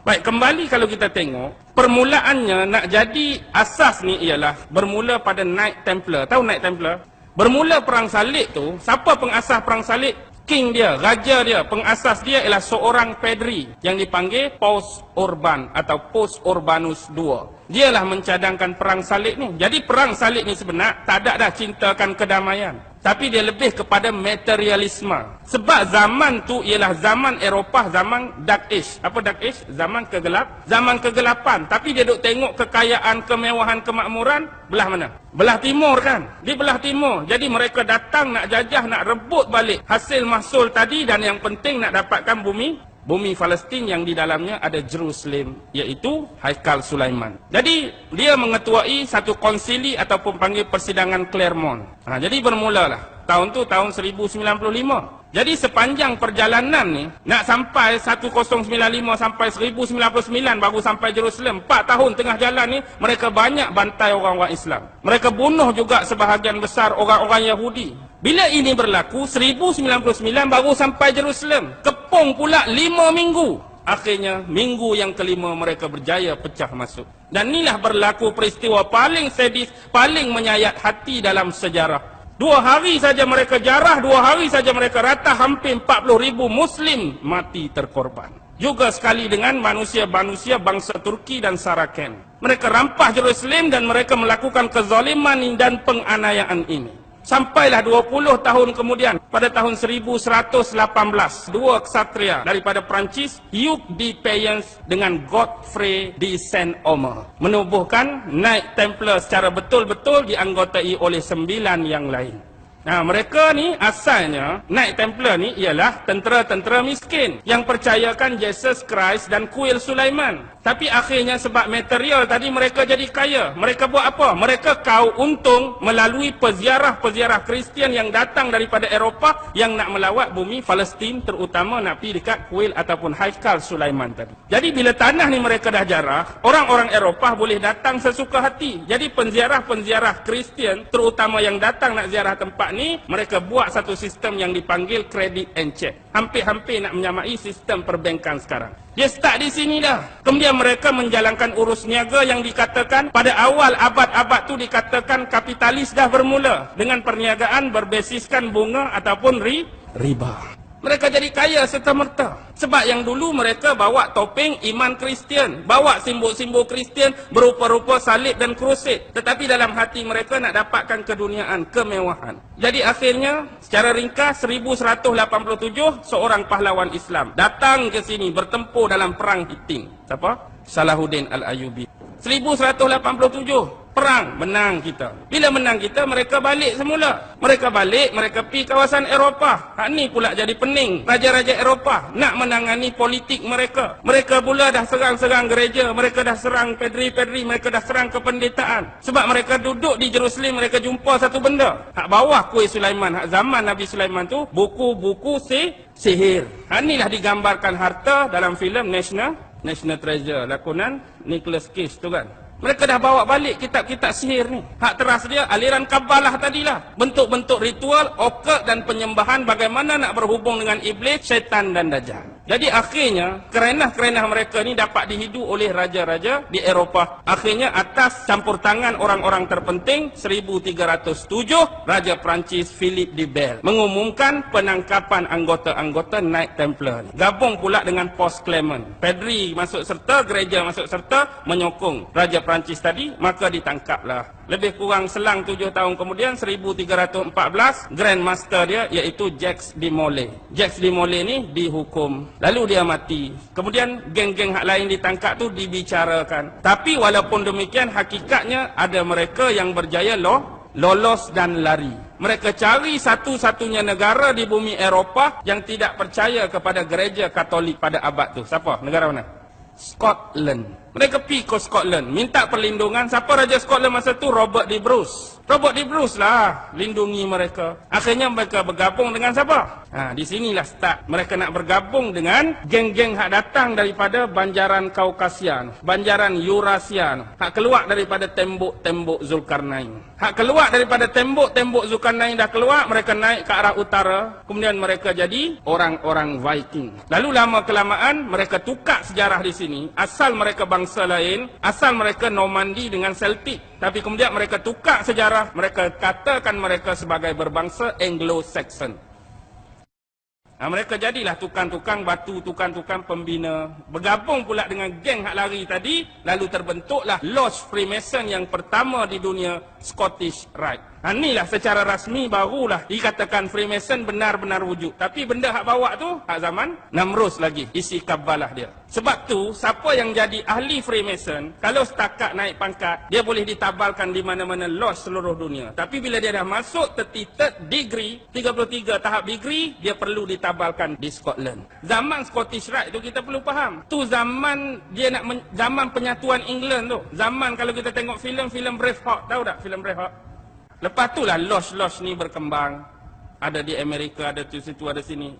Baik, kembali kalau kita tengok, permulaannya nak jadi asas ni ialah bermula pada Knight Templar. Tahu Knight Templar? Bermula perang salib tu, siapa pengasas perang salib? King dia, raja dia, pengasas dia ialah seorang padri yang dipanggil Paus Urban atau Paus Urbanus II. Dialah mencadangkan perang salib ni. Jadi perang salib ni sebenar tak ada dah cintakan kedamaian, tapi dia lebih kepada materialisme. Sebab zaman tu ialah zaman Eropah, zaman Dark Age. Apa Dark Age? Zaman kegelap, zaman kegelapan. Tapi dia duk tengok kekayaan, kemewahan, kemakmuran belah mana? Belah timur kan? Di belah timur. Jadi mereka datang nak jajah, nak rebut balik hasil mahsul tadi, dan yang penting nak dapatkan bumi Palestin yang di dalamnya ada Jerusalem, iaitu Haikal Sulaiman. Jadi dia mengetuai satu konsili ataupun panggil persidangan Claremont. Jadi bermulalah tahun tu tahun 1095. Jadi sepanjang perjalanan ni nak sampai 1095 sampai 1099 baru sampai Jerusalem. 4 tahun tengah jalan ni mereka banyak bantai orang-orang Islam. Mereka bunuh juga sebahagian besar orang-orang Yahudi. Bila ini berlaku 1099 baru sampai Jerusalem. Kepung pula 5 minggu. Akhirnya minggu yang kelima mereka berjaya pecah masuk. Dan inilah berlaku peristiwa paling sadis, paling menyayat hati dalam sejarah. 2 hari saja mereka jarah, 2 hari saja mereka rata, hampir 40,000 Muslim mati terkorban. Juga sekali dengan manusia-manusia bangsa Turki dan Saraken. Mereka rampah Jerusalem dan mereka melakukan kezaliman dan penganiayaan ini. Sampailah 20 tahun kemudian, pada tahun 1118, 2 ksatria daripada Perancis, Hugh de Payens dengan Godfrey de Saint-Omer, menubuhkan Knight Templar secara betul-betul dianggotai oleh 9 yang lain. Mereka ni asalnya, Knight Templar ni ialah tentera-tentera miskin yang percayakan Jesus Christ dan kuil Sulaiman. Tapi akhirnya sebab material tadi mereka jadi kaya. Mereka buat apa? Mereka kau untung melalui peziarah-peziarah Kristian yang datang daripada Eropah yang nak melawat bumi Palestin, terutama nak pergi dekat kuil ataupun Haikal Sulaiman tadi. Jadi bila tanah ni mereka dah jarah, orang-orang Eropah boleh datang sesuka hati. Jadi penziarah-penziarah Kristian terutama yang datang nak ziarah tempat ni, mereka buat satu sistem yang dipanggil credit and check. Hampir-hampir nak menyamai sistem perbankan sekarang. Dia start di sini dah. Kemudian mereka menjalankan urus niaga yang dikatakan pada awal abad-abad tu dikatakan kapitalis dah bermula dengan perniagaan berbasiskan bunga ataupun riba. Mereka jadi kaya serta-merta. Sebab yang dulu mereka bawa topeng iman Kristian, bawa simbol-simbol Kristian berupa-rupa salib dan krusid. Tetapi dalam hati mereka nak dapatkan keduniaan, kemewahan. Jadi akhirnya secara ringkas 1187 seorang pahlawan Islam datang ke sini bertempur dalam perang Hittin. Siapa? Salahuddin Al-Ayyubi. 1187 perang, menang kita. Bila menang kita, mereka balik semula. Mereka balik, mereka pergi kawasan Eropah. Hak ni pula jadi pening. Raja-raja Eropah nak menangani politik mereka. Mereka pula dah serang-serang gereja, mereka dah serang padri-padri, mereka dah serang kependetaan. Sebab mereka duduk di Jerusalem, mereka jumpa satu benda. Hak bawah kuil Sulaiman, hak zaman Nabi Sulaiman tu, buku-buku sihir. Hak ni lah digambarkan harta dalam filem National Treasure, lakonan Nicolas Cage tu kan. Mereka dah bawa balik kitab-kitab sihir ni. Hak teras dia aliran Kabalah tadilah. Bentuk-bentuk ritual, occult dan penyembahan bagaimana nak berhubung dengan iblis, syaitan dan dajjal. Jadi akhirnya kerenah-kerenah mereka ni dapat dihidu oleh raja-raja di Eropah. Akhirnya atas campur tangan orang-orang terpenting 1307 Raja Perancis Philip de Bell mengumumkan penangkapan anggota-anggota Knight Templar ni. Gabung pula dengan Paus Clement. Padri masuk serta, gereja masuk serta menyokong Raja Perancis tadi, maka ditangkaplah. Lebih kurang selang 7 tahun kemudian 1314 Grand Master dia iaitu Jacques de Molay. Jacques de Molay ni dihukum. Lalu dia mati. Kemudian geng-geng hak lain ditangkap tu dibicarakan. Tapi walaupun demikian hakikatnya ada mereka yang berjaya lolos dan lari. Mereka cari satu-satunya negara di bumi Eropah yang tidak percaya kepada gereja Katolik pada abad tu. Siapa? Negara mana? Scotland. Mereka pergi ke Scotland, minta perlindungan. Siapa Raja Scotland masa tu? Robert de Bruce. Robert de Bruce lah lindungi mereka. Akhirnya mereka bergabung dengan siapa? Di sinilah start. Mereka nak bergabung dengan geng-geng hak datang daripada banjaran Kaukasian, banjaran Eurasian, hak keluar daripada tembok-tembok Zulkarnain. Hak keluar daripada tembok-tembok Zulkarnain dah keluar, mereka naik ke arah utara. Kemudian mereka jadi orang-orang Viking. Lalu lama-kelamaan mereka tukar sejarah di sini. Asal mereka bangsa lain, asal mereka Normandy dengan Celtic. Tapi kemudian mereka tukar sejarah, mereka katakan mereka sebagai berbangsa Anglo-Saxon. Mereka jadilah tukang-tukang batu, tukang-tukang pembina. Bergabung pula dengan geng hak lari tadi, lalu terbentuklah Lodge Freemason yang pertama di dunia, Scottish Rite. Inilah secara rasmi barulah dikatakan Freemason benar-benar wujud. Tapi benda hak bawa tu, hak zaman Namrus lagi, isi kabalah dia. Sebab tu, siapa yang jadi ahli Freemason, kalau setakat naik pangkat, dia boleh ditabalkan di mana-mana lodge seluruh dunia. Tapi bila dia dah masuk 33 degree, 33 tahap degree, dia perlu ditabalkan di Scotland. Zaman Scottish Rite tu kita perlu faham. Tu zaman dia zaman penyatuan England tu. Zaman kalau kita tengok filem Braveheart, tahu tak filem Braveheart? Lepas tu lah lodge-lodge ni berkembang. Ada di Amerika, ada di situ, ada sini.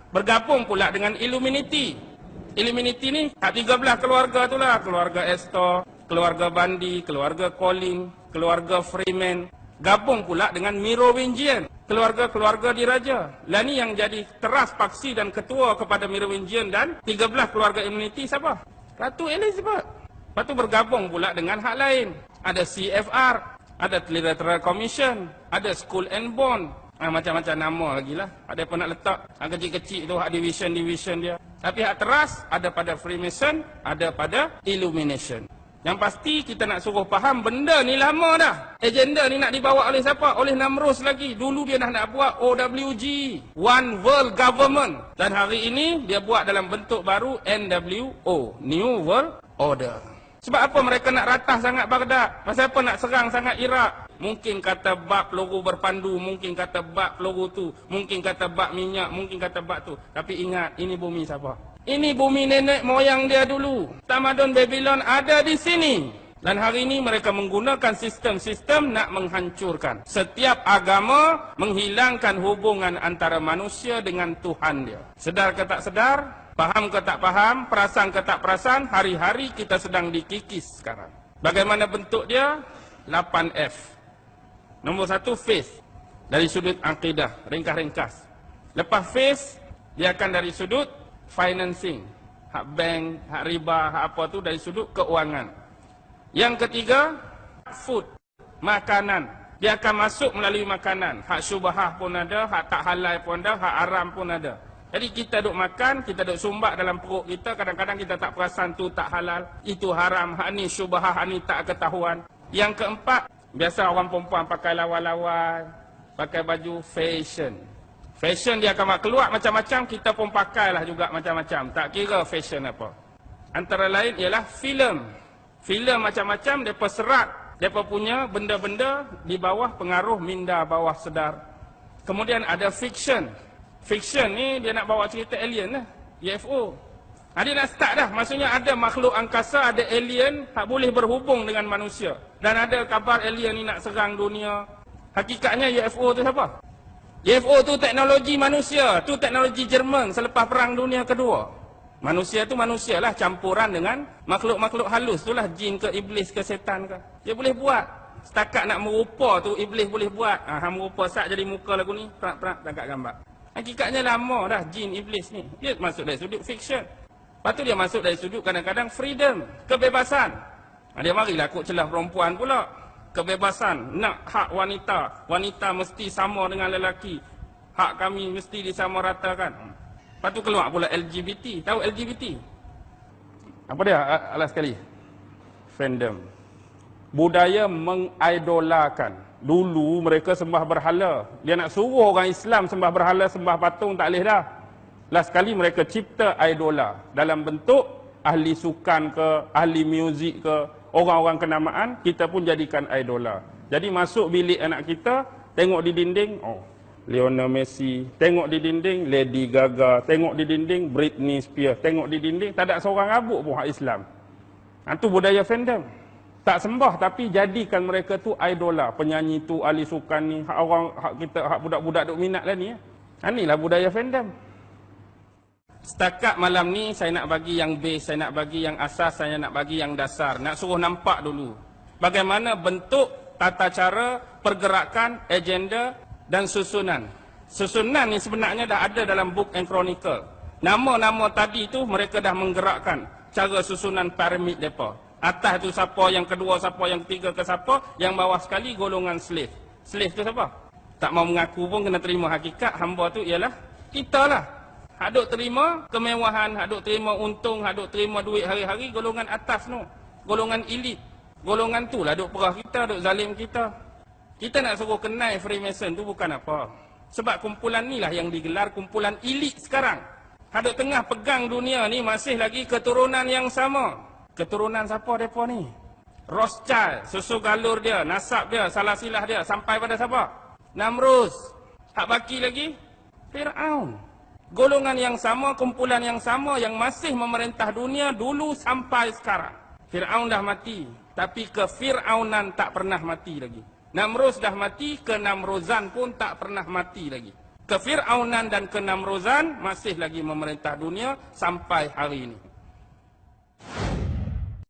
Bergabung pula dengan Illuminati. Illuminati ni, 13 keluarga tu lah. Keluarga Astor, keluarga Bundy, keluarga Collins, keluarga Freeman. Gabung pula dengan Merovingian. Keluarga-keluarga diraja. Lah ni yang jadi teras paksi dan ketua kepada Merovingian dan 13 keluarga Illuminati siapa? Ratu Elizabeth. Lepas tu bergabung pula dengan hak lain. Ada CFR. Ada Electoral Commission, ada Skull and Bone, macam-macam nama lagi lah. Ada pun nak letak kecil-kecil tu, hak division dia. Tapi hak teras ada pada Freemason, ada pada Illumination. Yang pasti kita nak suruh faham benda ni lama dah. Agenda ni nak dibawa oleh siapa? Oleh Namrus lagi. Dulu dia dah nak buat OWG, One World Government. Dan hari ini dia buat dalam bentuk baru NWO, New World Order. Sebab apa mereka nak ratah sangat Baghdad? Pasal apa nak serang sangat Iraq? Mungkin kata bab peluru berpandu, mungkin kata bab peluru tu, mungkin kata bab minyak, mungkin kata bab tu. Tapi ingat, ini bumi siapa? Ini bumi nenek moyang dia dulu. Tamadun Babylon ada di sini. Dan hari ini mereka menggunakan sistem-sistem nak menghancurkan setiap agama, menghilangkan hubungan antara manusia dengan Tuhan dia. Sedar ke tak sedar? Faham ke tak faham, perasan ke tak perasan, hari-hari kita sedang dikikis sekarang. Bagaimana bentuk dia? 8F. Nombor 1, faith. Dari sudut akidah, ringkas-ringkas. Lepas faith, dia akan dari sudut financing. Hak bank, hak riba, hak apa tu dari sudut keuangan. Yang ketiga, food, makanan. Dia akan masuk melalui makanan. Hak syubhah pun ada, hak tak halal pun ada, hak haram pun ada. Jadi kita duk makan, kita duk sumbat dalam perut kita, kadang-kadang kita tak perasan tu tak halal, itu haram, hak ni syubhah, hak ni tak ketahuan. Yang keempat, biasa orang perempuan pakai lawan-lawan, pakai baju fashion. Fashion dia akan keluar macam-macam, kita pun pakailah juga macam-macam, tak kira fashion apa. Antara lain ialah filem. Filem macam-macam, mereka serat, mereka punya benda-benda di bawah pengaruh minda bawah sedar. Kemudian ada fiction. Fiction ni dia nak bawa cerita alien lah, UFO. Dia nak start dah, maksudnya ada makhluk angkasa, ada alien tak boleh berhubung dengan manusia. Dan ada kabar alien ni nak serang dunia. Hakikatnya UFO tu siapa? UFO tu teknologi manusia, tu teknologi Jerman selepas Perang Dunia Kedua. Manusia tu manusia lah, campuran dengan makhluk-makhluk halus tu lah, jin ke iblis ke setan ke. Dia boleh buat. Setakat nak merupa tu iblis boleh buat. Merupa sat jadi muka lagu ni, perak-perak tangkap gambar. Hakikatnya lama dah jin iblis ni. Dia masuk dari sudut fiction. Lepas tu dia masuk dari sudut kadang-kadang freedom, kebebasan. Dia marilah kok celah perempuan pula. Kebebasan, nak hak wanita. Wanita mesti sama dengan lelaki. Hak kami mesti disamaratakan. Lepas tu keluar pula LGBT. Tahu LGBT? Apa dia? Alas sekali. Fandom. Budaya mengidolakan. Dulu mereka sembah berhala. Dia nak suruh orang Islam sembah berhala, sembah patung, tak boleh dah. Last kali mereka cipta idola. Dalam bentuk ahli sukan ke, ahli muzik ke, orang-orang kenamaan, kita pun jadikan idola. Jadi masuk bilik anak kita, tengok di dinding, Lionel Messi. Tengok di dinding, Lady Gaga. Tengok di dinding, Britney Spears. Tengok di dinding, tak ada seorang rabuk pun hak Islam. Itu budaya fandom. Tak sembah tapi jadikan mereka tu idola. Penyanyi tu, ahli sukan ni, hak orang, hak kita, hak budak-budak duk minat lah ni. Inilah budaya fandom. Setakat malam ni saya nak bagi yang base, saya nak bagi yang asas, saya nak bagi yang dasar. Nak suruh nampak dulu bagaimana bentuk, tata cara, pergerakan, agenda dan susunan. Susunan ni sebenarnya dah ada dalam Book and Chronicle. Nama-nama tadi tu mereka dah menggerakkan cara susunan piramid mereka. Atas tu siapa, yang kedua siapa, yang ketiga ke siapa, yang bawah sekali golongan slave. Slave tu siapa? Tak mau mengaku pun kena terima hakikat, hamba tu ialah kita lah. Hak duk terima kemewahan, hak duk terima untung, hak duk terima duit hari-hari, golongan atas tu. Golongan elit. Golongan tu lah duk perah kita, duk zalim kita. Kita nak suruh kenal Freemason tu bukan apa. Sebab kumpulan ni lah yang digelar kumpulan elit sekarang. Hak duk tengah pegang dunia ni masih lagi keturunan yang sama. Keturunan siapa mereka ni? Rothschild, susu galur dia, nasab dia, salah silah dia, sampai pada siapa? Namrus. Hak baki lagi? Fir'aun. Golongan yang sama, kumpulan yang sama yang masih memerintah dunia dulu sampai sekarang. Fir'aun dah mati, tapi kefir'aunan tak pernah mati lagi. Namrus dah mati, kenamruzan pun tak pernah mati lagi. Kefir'aunan dan kenamruzan masih lagi memerintah dunia sampai hari ini.